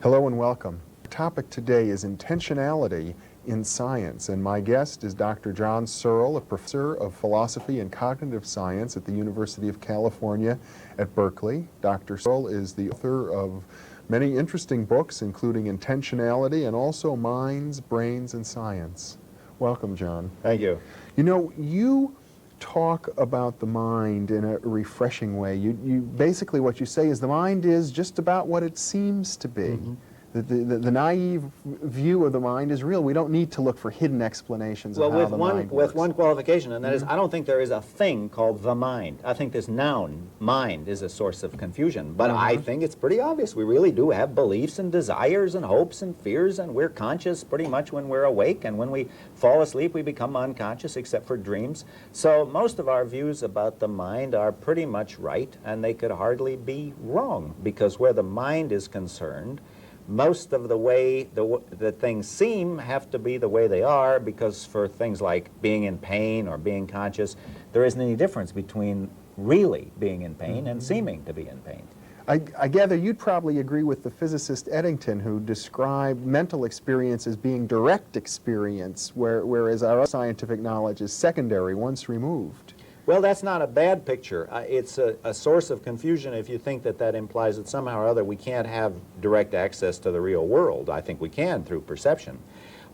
Hello and welcome. Our topic today is intentionality in science, and my guest is Dr. John Searle, a professor of philosophy and cognitive science at the University of California at Berkeley. Dr. Searle is the author of many interesting books, including Intentionality and also Minds, Brains, and Science. Welcome, John. Thank you. You know, you talk about the mind in a refreshing way. You basically what you say is the mind is just about what it seems to be. Mm-hmm. The naive view of the mind is real. We don't need to look for hidden explanations of how the mind works. With one qualification, and that is, I don't think there is a thing called the mind. I think this noun, mind, is a source of confusion. But I think it's pretty obvious. We really do have beliefs and desires and hopes and fears, and we're conscious pretty much when we're awake, and when we fall asleep we become unconscious except for dreams. So most of our views about the mind are pretty much right, and they could hardly be wrong, because where the mind is concerned, most of the way the things seem have to be the way they are, because for things like being in pain or being conscious, there isn't any difference between really being in pain and seeming to be in pain. I gather you'd probably agree with the physicist Eddington, who described mental experience as being direct experience, whereas our scientific knowledge is secondary once removed. Well, that's not a bad picture. It's a source of confusion if you think that that implies that somehow or other we can't have direct access to the real world. I think we can through perception.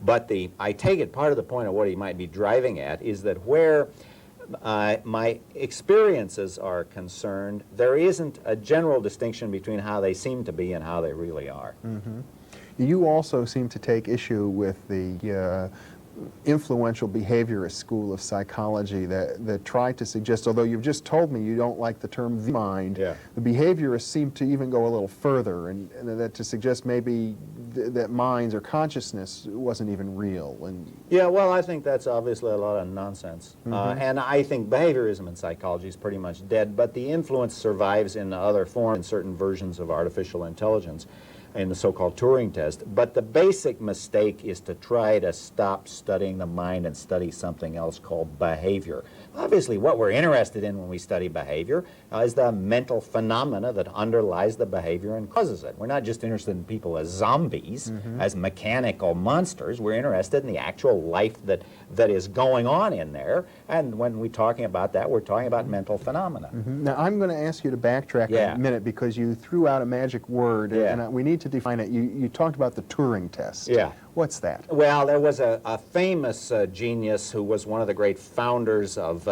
But I take it part of the point of what he might be driving at is that where my experiences are concerned, there isn't a general distinction between how they seem to be and how they really are. Mm-hmm. You also seem to take issue with the influential behaviorist school of psychology that tried to suggest, although you've just told me you don't like the term the mind, the behaviorists seem to even go a little further, and that to suggest maybe that minds or consciousness wasn't even real. Yeah, well, I think that's obviously a lot of nonsense. And I think behaviorism in psychology is pretty much dead, but the influence survives in other forms, in certain versions of artificial intelligence, in the so-called Turing test. But the basic mistake is to try to stop studying the mind and study something else called behavior. Obviously, what we're interested in when we study behavior is the mental phenomena that underlies the behavior and causes it. We're not just interested in people as zombies, as mechanical monsters. We're interested in the actual life that is going on in there. And when we're talking about that, we're talking about mental phenomena. Now, I'm going to ask you to backtrack a minute, because you threw out a magic word, and we need to define it. You talked about the Turing test. Yeah. What's that? Well, there was a famous genius who was one of the great founders of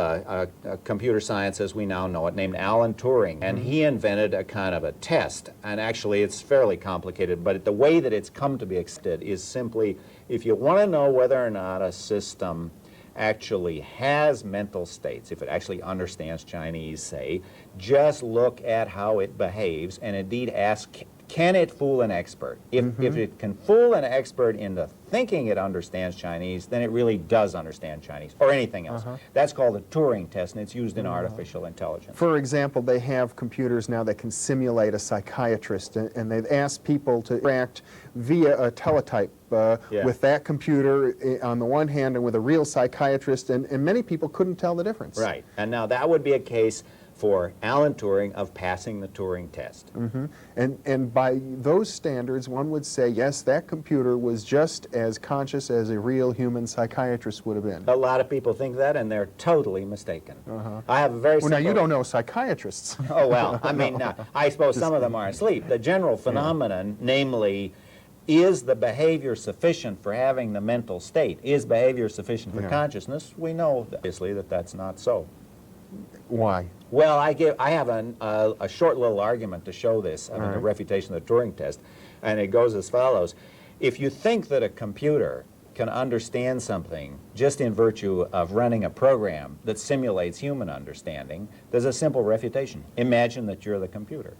computer science as we now know it, named Alan Turing, and he invented a kind of a test. And actually it's fairly complicated, but the way that it's come to be accepted is simply, if you want to know whether or not a system actually has mental states, if it actually understands Chinese, say, just look at how it behaves, and indeed ask, can it fool an expert? If it can fool an expert into thinking it understands Chinese, then it really does understand Chinese, or anything else. That's called the Turing test, and it's used in artificial intelligence. For example, they have computers now that can simulate a psychiatrist, and they've asked people to interact via a teletype with that computer on the one hand and with a real psychiatrist, and many people couldn't tell the difference. Right, and now that would be a case for Alan Turing of passing the Turing test. And by those standards, one would say, yes, that computer was just as conscious as a real human psychiatrist would have been. A lot of people think that, and they're totally mistaken. I have a very simple... Well, now, you don't know psychiatrists. Oh, well, I mean, I suppose some of them are asleep. The general phenomenon, namely, is the behavior sufficient for having the mental state? Is behavior sufficient for consciousness? We know, obviously, that that's not so. Why? Well, I have a short little argument to show this, I mean, a refutation of the Turing test, and it goes as follows. If you think that a computer can understand something just in virtue of running a program that simulates human understanding, there's a simple refutation. Imagine that you're the computer.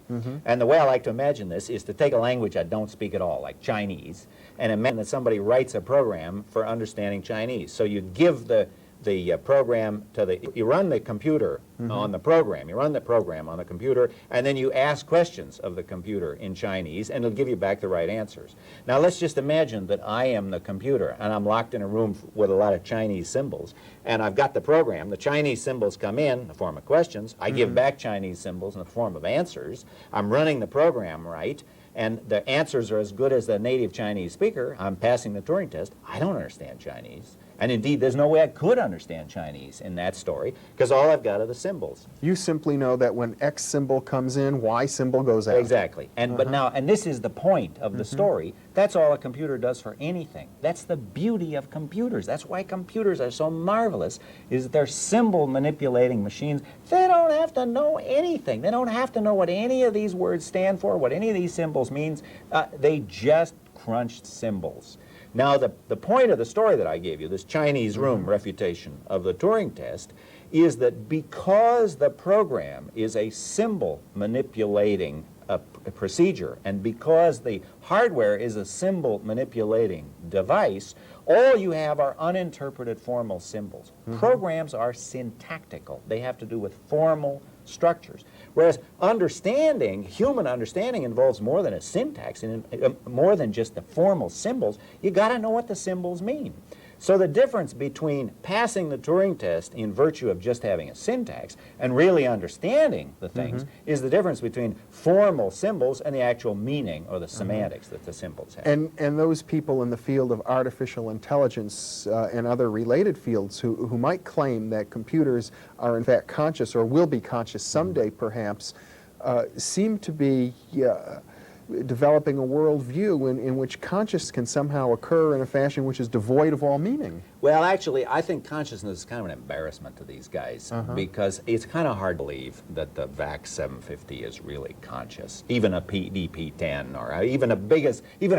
And the way I like to imagine this is to take a language I don't speak at all, like Chinese, and imagine that somebody writes a program for understanding Chinese. So you give the the program to the, you run the computer on the program, you run the program on the computer, and then you ask questions of the computer in Chinese, and it'll give you back the right answers. Now let's just imagine that I am the computer, and I'm locked in a room with a lot of Chinese symbols, and I've got the program. The Chinese symbols come in the form of questions. I give back Chinese symbols in the form of answers. I'm running the program right, and the answers are as good as the native Chinese speaker. I'm passing the Turing test. I don't understand Chinese. And indeed, there's no way I could understand Chinese in that story, because all I've got are the symbols. You simply know that when X symbol comes in, Y symbol goes out. Exactly. And but now, and this is the point of the story, that's all a computer does for anything. That's the beauty of computers. That's why computers are so marvelous, is that they're symbol manipulating machines. They don't have to know anything. They don't have to know what any of these words stand for, what any of these symbols means. They just crunch symbols. Now, the point of the story that I gave you, this Chinese room refutation of the Turing test, is that because the program is a symbol manipulating a procedure, and because the hardware is a symbol manipulating device, all you have are uninterpreted formal symbols. Programs are syntactical. They have to do with formal structures. Whereas understanding, human understanding, involves more than a syntax, and more than just the formal symbols. You got to know what the symbols mean. So the difference between passing the Turing test in virtue of just having a syntax and really understanding the things is the difference between formal symbols and the actual meaning or the semantics that the symbols have. And those people in the field of artificial intelligence and other related fields who might claim that computers are in fact conscious or will be conscious someday perhaps seem to be developing a worldview in which conscious can somehow occur in a fashion which is devoid of all meaning. Well, actually, I think consciousness is kind of an embarrassment to these guys because it's kind of hard to believe that the VAX 750 is really conscious. Even a PDP-10 or even a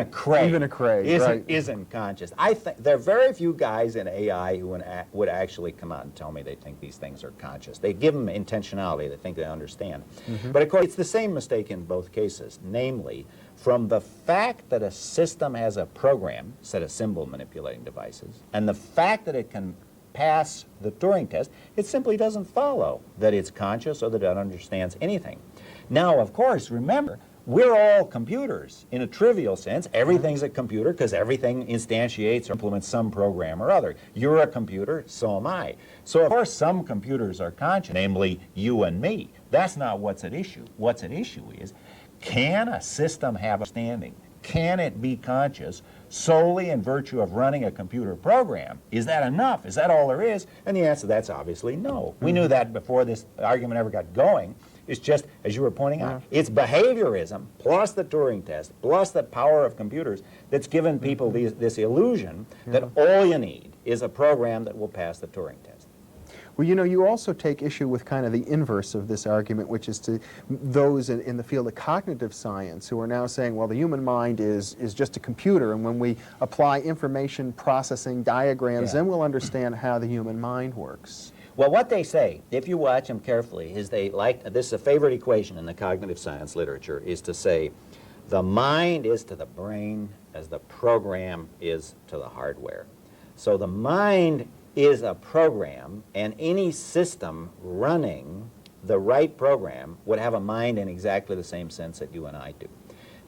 Cray. Even a Cray, isn't conscious. I think there are very few guys in AI who would actually come out and tell me they think these things are conscious. They give them intentionality. They think they understand. But of course, it's the same mistake in both cases, namely, from the fact that a system has a program, set of symbol manipulating devices, and the fact that it can pass the Turing test, it simply doesn't follow that it's conscious or that it understands anything. Now, of course, remember, we're all computers in a trivial sense. Everything's a computer because everything instantiates or implements some program or other. You're a computer, so am I. So, of course, some computers are conscious, namely you and me. That's not what's at issue. What's at issue is, can a system have understanding? Can it be conscious solely in virtue of running a computer program? Is that enough? Is that all there is? And the answer to that's obviously no. We knew that before this argument ever got going. It's just, as you were pointing out, it's behaviorism plus the Turing test plus the power of computers that's given people this illusion that all you need is a program that will pass the Turing test. Well, you know, you also take issue with kind of the inverse of this argument, which is to those in the field of cognitive science who are now saying, well, the human mind is just a computer, and when we apply information processing diagrams, then we'll understand how the human mind works. Well, what they say, if you watch them carefully, is they like, this is a favorite equation in the cognitive science literature, is to say the mind is to the brain as the program is to the hardware. So the mind is a program, and any system running the right program would have a mind in exactly the same sense that you and I do.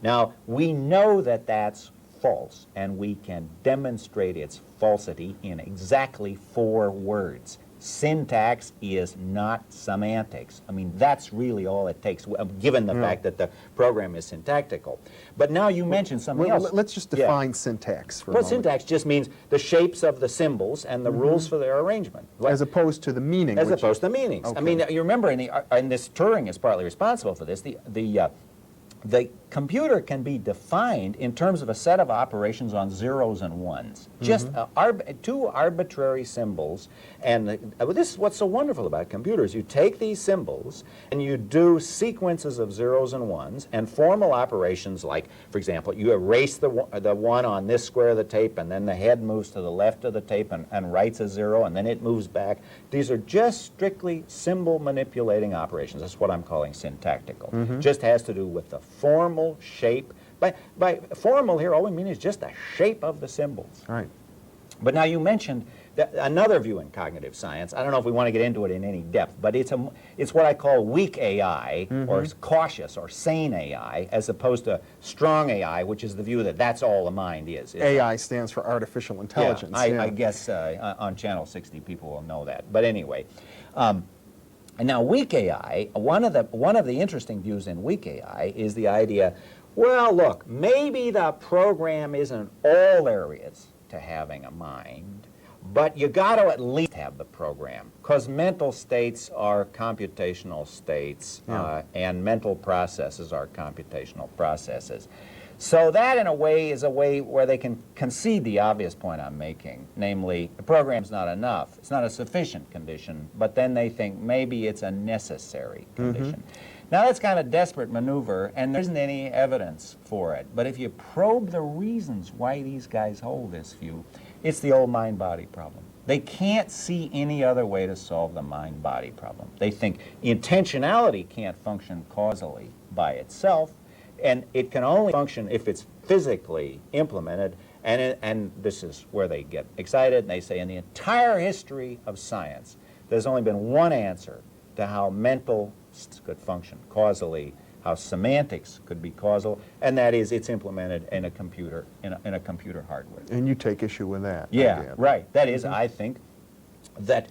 Now, we know that that's false, and we can demonstrate its falsity in exactly 4 words. Syntax is not semantics. I mean, that's really all it takes, given the fact that the program is syntactical. But now you mentioned something else. Let's just define syntax for a moment. Syntax just means the shapes of the symbols and the rules for their arrangement. As opposed to the meaning. As opposed to meanings. Okay. I mean, you remember, and this Turing is partly responsible for this, the computer can be defined in terms of a set of operations on zeros and ones. Just 2 arbitrary symbols. And this is what's so wonderful about computers. You take these symbols and you do sequences of zeros and ones and formal operations like, for example, you erase the 1 on this square of the tape, and then the head moves to the left of the tape and writes a 0, and then it moves back. These are just strictly symbol manipulating operations. That's what I'm calling syntactical. Just has to do with the formal shape. By formal here, all we mean is just the shape of the symbols. Right. But now you mentioned another view in cognitive science, I don't know if we want to get into it in any depth, but it's what I call weak AI, or cautious or sane AI, as opposed to strong AI, which is the view that that's all the mind is. AI stands for artificial intelligence. Yeah, I guess on Channel 60 people will know that. But anyway, and now weak AI, one of the interesting views in weak AI is the idea, well, look, maybe the program isn't all there is to having a mind, but you got to at least have the program, because mental states are computational states, and mental processes are computational processes. So that, in a way, is a way where they can concede the obvious point I'm making, namely, the program's not enough. It's not a sufficient condition, but then they think maybe it's a necessary condition. Now, that's kind of a desperate maneuver, and there isn't any evidence for it. But if you probe the reasons why these guys hold this view, it's the old mind-body problem. They can't see any other way to solve the mind-body problem. They think intentionality can't function causally by itself, and it can only function if it's physically implemented, and this is where they get excited, and they say, in the entire history of science, there's only been one answer to how mental could function causally, how semantics could be causal, and that is it's implemented in a computer, in a computer hardware. And you take issue with that. Yeah, right. That is, I think, that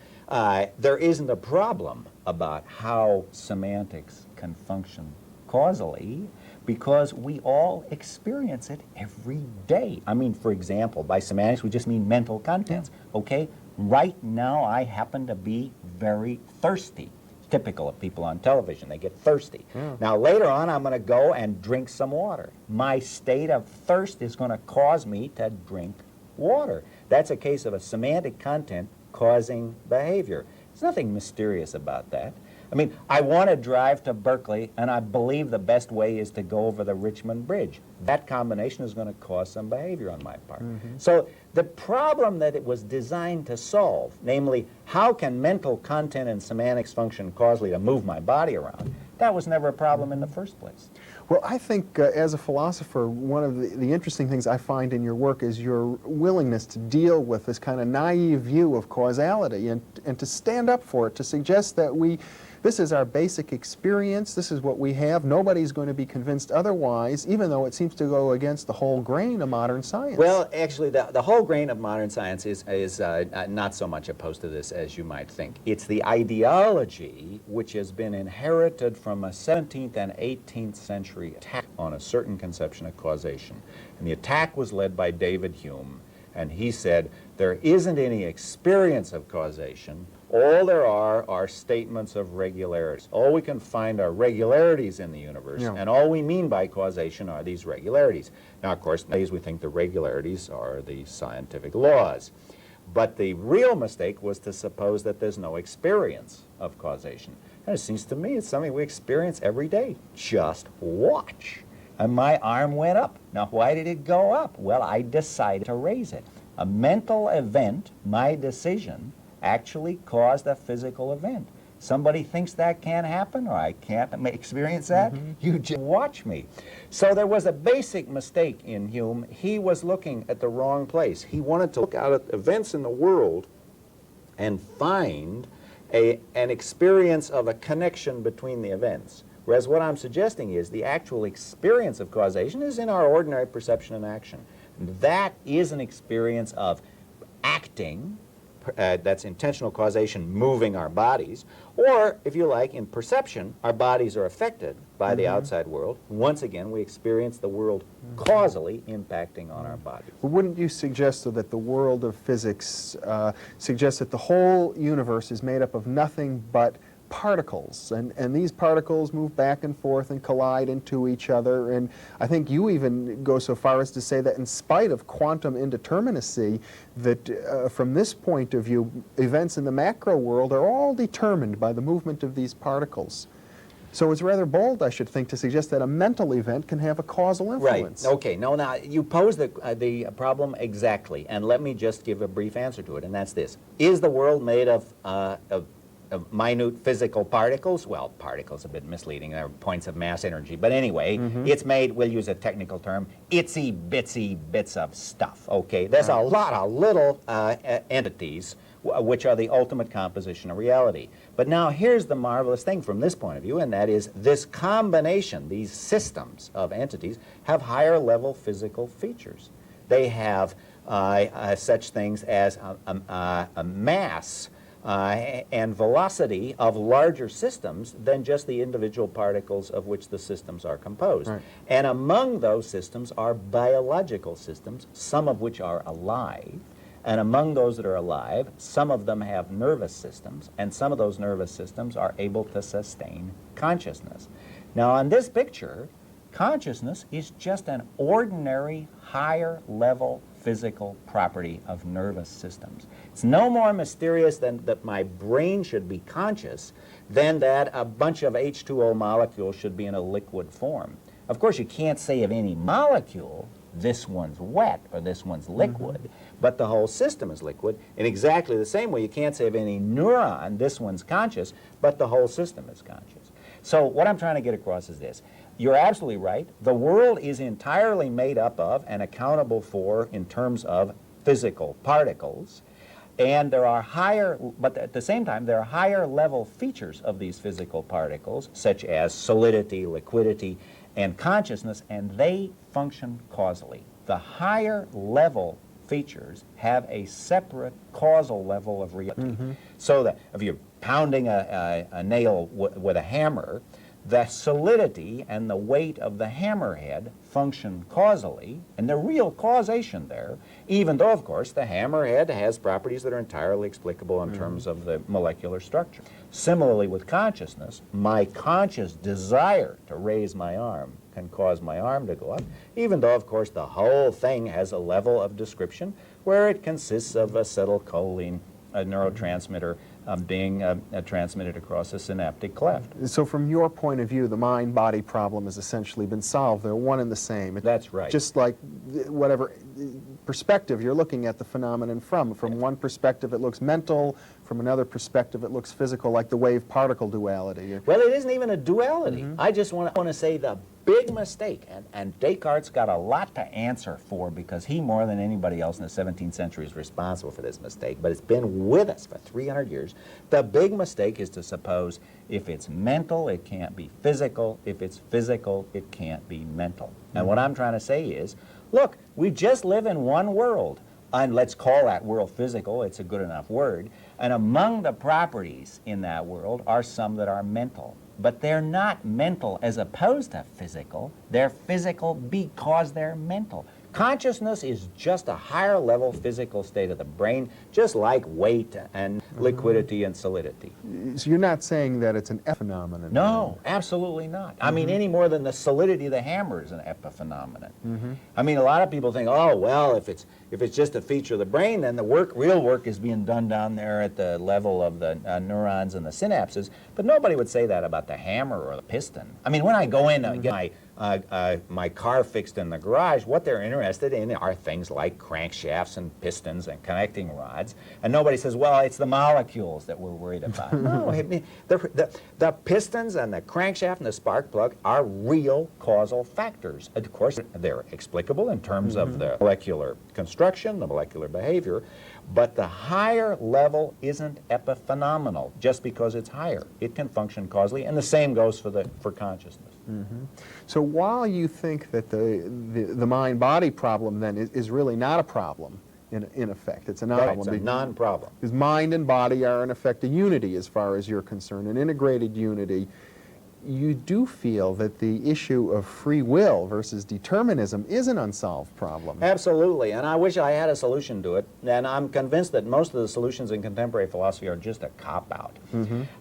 there isn't a problem about how semantics can function causally, because we all experience it every day. I mean, for example, by semantics, we just mean mental contents, okay? Right now, I happen to be very thirsty. It's typical of people on television. They get thirsty. Now, later on, I'm going to go and drink some water. My state of thirst is going to cause me to drink water. That's a case of a semantic content causing behavior. There's nothing mysterious about that. I mean, I want to drive to Berkeley, and I believe the best way is to go over the Richmond Bridge. That combination is going to cause some behavior on my part. So the problem that it was designed to solve, namely, how can mental content and semantics function causally to move my body around, that was never a problem in the first place. Well, I think as a philosopher, one of the interesting things I find in your work is your willingness to deal with this kind of naive view of causality and to stand up for it, to suggest that this is our basic experience, this is what we have, nobody's going to be convinced otherwise, even though it seems to go against the whole grain of modern science. Well, actually, the whole grain of modern science is not so much opposed to this as you might think. It's the ideology which has been inherited from a 17th and 18th century attack on a certain conception of causation. And the attack was led by David Hume, and he said, there isn't any experience of causation. All there are statements of regularities. All we can find are regularities in the universe, and all we mean by causation are these regularities. Now, of course, nowadays we think the regularities are the scientific laws. But the real mistake was to suppose that there's no experience of causation. And it seems to me it's something we experience every day. Just watch. And my arm went up. Now, why did it go up? Well, I decided to raise it. A mental event, my decision, actually caused a physical event. Somebody thinks that can't happen, or I can't experience that, you just watch me. So there was a basic mistake in Hume. He was looking at the wrong place. He wanted to look out at events in the world and find an experience of a connection between the events. Whereas what I'm suggesting is the actual experience of causation is in our ordinary perception and action. That is an experience of acting, that's intentional causation, moving our bodies, or, if you like, in perception, our bodies are affected by the outside world. Once again, we experience the world causally impacting on our bodies. Well, wouldn't you suggest, though, that the world of physics suggests that the whole universe is made up of nothing but particles, and these particles move back and forth and collide into each other, and I think you even go so far as to say that in spite of quantum indeterminacy, that from this point of view, events in the macro world are all determined by the movement of these particles. So it's rather bold, I should think, to suggest that a mental event can have a causal influence. Right. Okay. No, now, you pose the problem exactly, and let me just give a brief answer to it, and that's this. Is the world made of minute physical particles. Well, particles a bit misleading. They're points of mass energy. But anyway, it's made, we'll use a technical term, itsy bitsy bits of stuff. Okay, there's a lot of little entities which are the ultimate composition of reality. But now here's the marvelous thing from this point of view, and that is this combination, these systems of entities, have higher level physical features. They have such things as a mass and velocity of larger systems than just the individual particles of which the systems are composed. Right. And among those systems are biological systems, some of which are alive. And among those that are alive, some of them have nervous systems, and some of those nervous systems are able to sustain consciousness. Now, on this picture, consciousness is just an ordinary higher level physical property of nervous systems. It's no more mysterious than that my brain should be conscious than that a bunch of H2O molecules should be in a liquid form. Of course, you can't say of any molecule, this one's wet or this one's liquid, but the whole system is liquid. In exactly the same way, you can't say of any neuron, this one's conscious, but the whole system is conscious. So what I'm trying to get across is this. You're absolutely right. The world is entirely made up of and accountable for in terms of physical particles. And there are higher, but at the same time, there are higher level features of these physical particles, such as solidity, liquidity, and consciousness, and they function causally. The higher level features have a separate causal level of reality. So that if you're pounding a nail with a hammer, the solidity and the weight of the hammerhead function causally, and the real causation there, even though, of course, the hammerhead has properties that are entirely explicable in terms of the molecular structure. Similarly with consciousness, my conscious desire to raise my arm can cause my arm to go up, even though, of course, the whole thing has a level of description where it consists of acetylcholine, a neurotransmitter, being transmitted across a synaptic cleft. So from your point of view, the mind-body problem has essentially been solved. They're one and the same. That's right. Just like whatever perspective you're looking at the phenomenon from. From one perspective it looks mental, from another perspective it looks physical, like the wave-particle duality. Well, it isn't even a duality. I just want to say the big mistake, and Descartes got a lot to answer for because he, more than anybody else in the 17th century, is responsible for this mistake, but it's been with us for 300 years. The big mistake is to suppose if it's mental, it can't be physical. If it's physical, it can't be mental. And what I'm trying to say is, look, we just live in one world, and let's call that world physical. It's a good enough word. And among the properties in that world are some that are mental. But they're not mental as opposed to physical. They're physical because they're mental. Consciousness is just a higher level physical state of the brain, just like weight and liquidity and solidity. So you're not saying that it's an epiphenomenon? No, absolutely not. I mean, any more than the solidity of the hammer is an epiphenomenon. I mean, a lot of people think, oh, well, if it's just a feature of the brain, then the real work is being done down there at the level of the neurons and the synapses. But nobody would say that about the hammer or the piston. I mean, when I go in and get my car fixed in the garage, what they're interested in are things like crankshafts and pistons and connecting rods. And nobody says, well, it's the molecules that we're worried about. No, I mean, the pistons and the crankshaft and the spark plug are real causal factors. Of course, they're explicable in terms of the molecular construction, the molecular behavior, but the higher level isn't epiphenomenal just because it's higher. It can function causally, and the same goes for consciousness. So while you think that the mind-body problem then is really not a problem, in effect, it's a non-problem. Right, it's a non-problem. Because mind and body are in effect a unity as far as you're concerned, an integrated unity. You do feel that the issue of free will versus determinism is an unsolved problem. Absolutely, and I wish I had a solution to it, and I'm convinced that most of the solutions in contemporary philosophy are just a cop-out.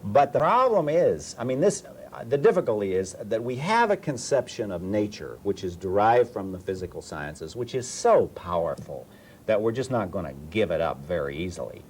But the problem is, I mean, the difficulty is that we have a conception of nature which is derived from the physical sciences, which is so powerful that we're just not going to give it up very easily.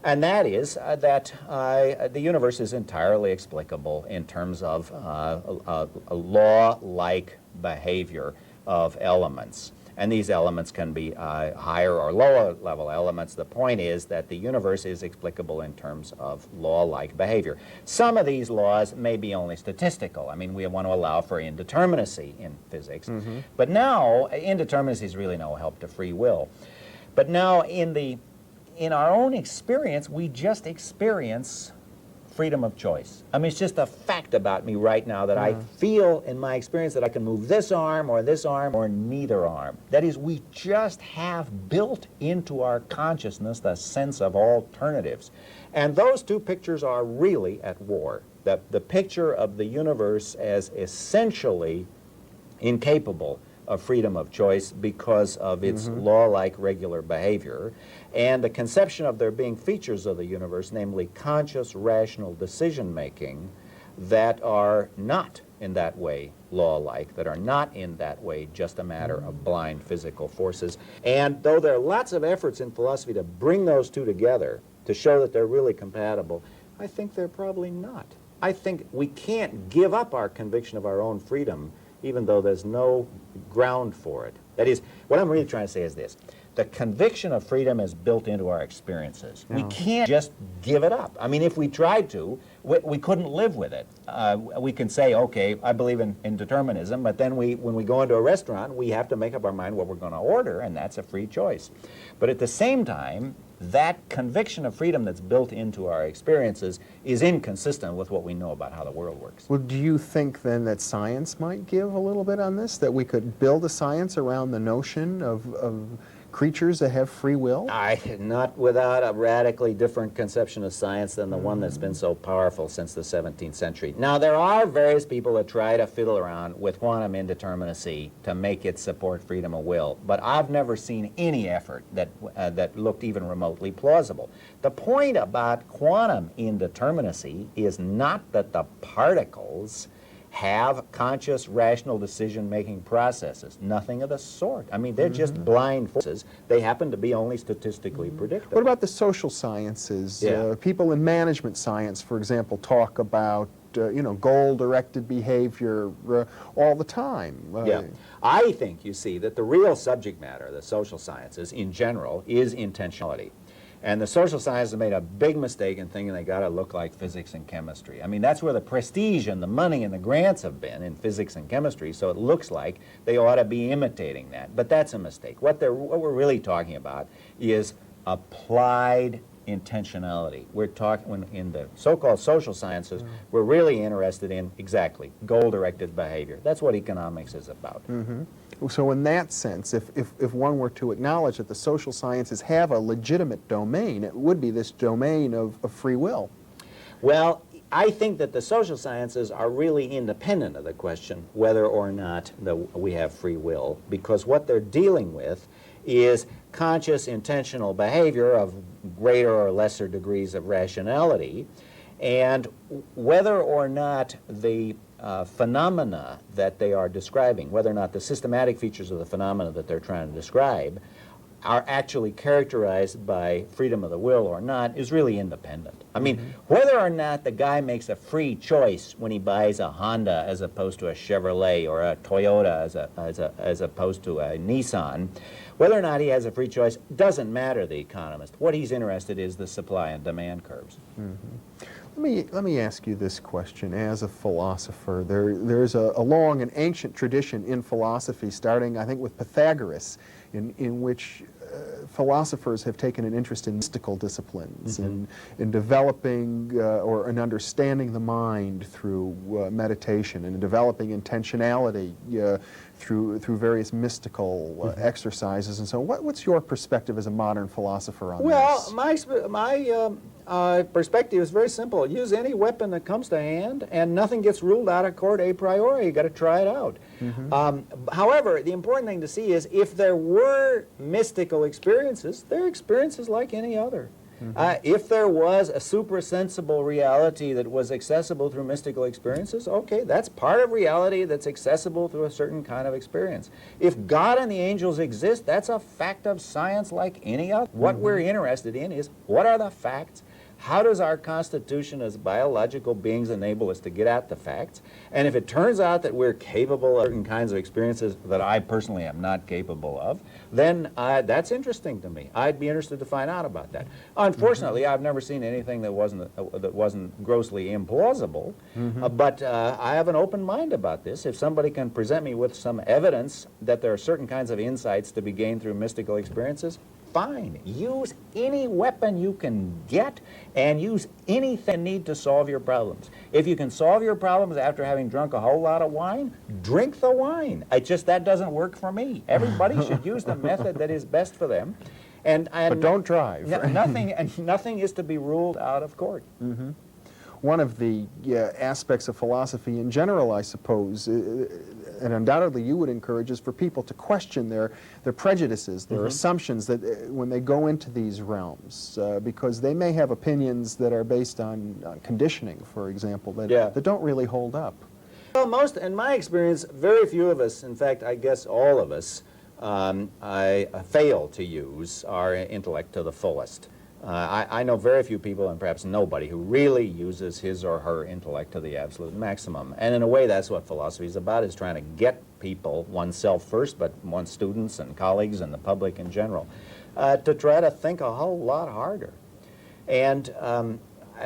And that is that the universe is entirely explicable in terms of a law-like behavior of elements. And these elements can be higher or lower level elements. The point is that the universe is explicable in terms of law-like behavior. Some of these laws may be only statistical. I mean, we want to allow for indeterminacy in physics. But now, indeterminacy is really no help to free will. But now, in our own experience, we just experience freedom of choice. I mean, it's just a fact about me right now that I feel in my experience that I can move this arm or neither arm. That is, we just have built into our consciousness the sense of alternatives. And those two pictures are really at war. The picture of the universe as essentially incapable of freedom of choice because of its law-like regular behavior, and the conception of there being features of the universe, namely conscious, rational decision-making, that are not in that way law-like, that are not in that way just a matter of blind physical forces. And though there are lots of efforts in philosophy to bring those two together, to show that they're really compatible, I think they're probably not. I think we can't give up our conviction of our own freedom even though there's no ground for it. That is, what I'm really trying to say is this. The conviction of freedom is built into our experiences. We can't just give it up. I mean, if we tried to, we couldn't live with it. We can say, okay, I believe in determinism, but then when we go into a restaurant, we have to make up our mind what we're going to order, and that's a free choice. But at the same time, that conviction of freedom that's built into our experiences is inconsistent with what we know about how the world works. Well, do you think then that science might give a little bit on this? That we could build a science around the notion of creatures that have free will? Not without a radically different conception of science than the one that's been so powerful since the 17th century. Now, there are various people that try to fiddle around with quantum indeterminacy to make it support freedom of will, but I've never seen any effort that looked even remotely plausible. The point about quantum indeterminacy is not that the particles have conscious, rational decision-making processes. Nothing of the sort. I mean, they're just blind forces. They happen to be only statistically predictable. What about the social sciences? People in management science, for example, talk about goal-directed behavior all the time. I think, you see, that the real subject matter of the social sciences in general is intentionality. And the social sciences have made a big mistake in thinking they got to look like physics and chemistry. I mean, that's where the prestige and the money and the grants have been in physics and chemistry, so it looks like they ought to be imitating that. But that's a mistake. What we're really talking about is applied intentionality. We're talking, in the so-called social sciences, we're really interested in, exactly, goal-directed behavior. That's what economics is about. So in that sense, if one were to acknowledge that the social sciences have a legitimate domain, it would be this domain of free will. Well, I think that the social sciences are really independent of the question whether or not we have free will, because what they're dealing with is conscious, intentional behavior of greater or lesser degrees of rationality, and whether or not the phenomena that they are describing, whether or not the systematic features of the phenomena that they're trying to describe are actually characterized by freedom of the will or not, is really independent. I mean, whether or not the guy makes a free choice when he buys a Honda as opposed to a Chevrolet, or a Toyota as opposed to a Nissan, whether or not he has a free choice doesn't matter to the economist. What he's interested in is the supply and demand curves. Let me ask you this question. As a philosopher, there's a long and ancient tradition in philosophy, starting, I think, with Pythagoras, in which philosophers have taken an interest in mystical disciplines, in developing or in understanding the mind through meditation, and in developing intentionality through various mystical exercises. And so what's your perspective as a modern philosopher on this? Well, my perspective is very simple. Use any weapon that comes to hand, and nothing gets ruled out of court a priori. You got to try it out. However, the important thing to see is if there were mystical experiences, they're experiences like any other. If there was a suprasensible reality that was accessible through mystical experiences, okay, that's part of reality that's accessible through a certain kind of experience. If God and the angels exist, that's a fact of science like any other. What we're interested in is what are the facts How does our Constitution as biological beings enable us to get at the facts? And if it turns out that we're capable of certain kinds of experiences that I personally am not capable of, then that's interesting to me. I'd be interested to find out about that. Unfortunately, I've never seen anything that wasn't grossly implausible, but I have an open mind about this. If somebody can present me with some evidence that there are certain kinds of insights to be gained through mystical experiences, fine. Use any weapon you can get and use anything you need to solve your problems. If you can solve your problems after having drunk a whole lot of wine, drink the wine. That doesn't work for me. Everybody should use the method that is best for them. But don't drive. Nothing is to be ruled out of court. One of the aspects of philosophy in general, I suppose, and undoubtedly you would encourage, is for people to question their prejudices, their assumptions that when they go into these realms, because they may have opinions that are based on conditioning, for example, that don't really hold up. Well, in my experience, very few of us, in fact, I guess all of us, fail to use our intellect to the fullest. I know very few people, and perhaps nobody, who really uses his or her intellect to the absolute maximum. And in a way, that's what philosophy is about, is trying to get people, oneself first, but one's students and colleagues and the public in general, to try to think a whole lot harder. And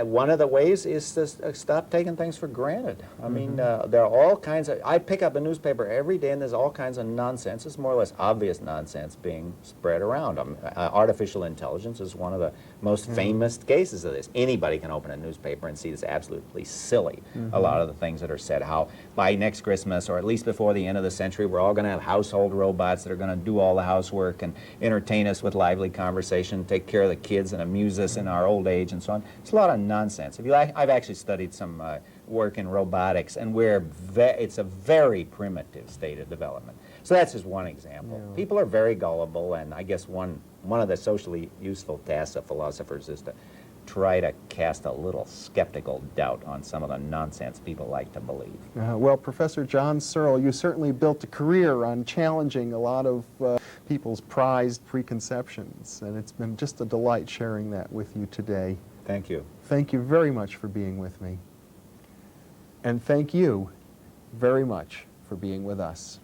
one of the ways is to stop taking things for granted. I mean, there are all kinds of, I pick up a newspaper every day and there's all kinds of nonsense. It's more or less obvious nonsense being spread around. Artificial intelligence is one of the most famous cases of this. Anybody can open a newspaper and see it's absolutely silly, a lot of the things that are said. How by next Christmas, or at least before the end of the century, we're all going to have household robots that are going to do all the housework and entertain us with lively conversation, take care of the kids and amuse us in our old age and so on. It's a lot of nonsense. I've actually studied some work in robotics, and it's a very primitive state of development. So that's just one example. Yeah. People are very gullible, and I guess one of the socially useful tasks of philosophers is to try to cast a little skeptical doubt on some of the nonsense people like to believe. Well, Professor John Searle, you certainly built a career on challenging a lot of people's prized preconceptions, and it's been just a delight sharing that with you today. Thank you. Thank you very much for being with me. And thank you very much for being with us.